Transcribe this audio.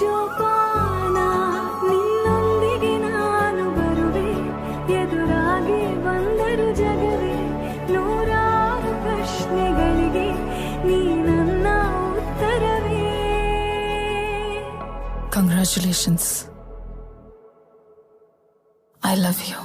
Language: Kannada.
ಜೋಪಾನ ನಿನ್ನೊಂದಿಗೆ ನಾನು ಬರುವೆ ಎದುರಾಗಿ ಬಂದರು ಜಗವೇ ನೂರಾರು ಪ್ರಶ್ನೆಗಳಿಗೆ ನೀ ನನ್ನ ಉತ್ತರವೇ. ಕಂಗ್ರ್ಯಾಚುಲೇಷನ್ಸ್. I love you.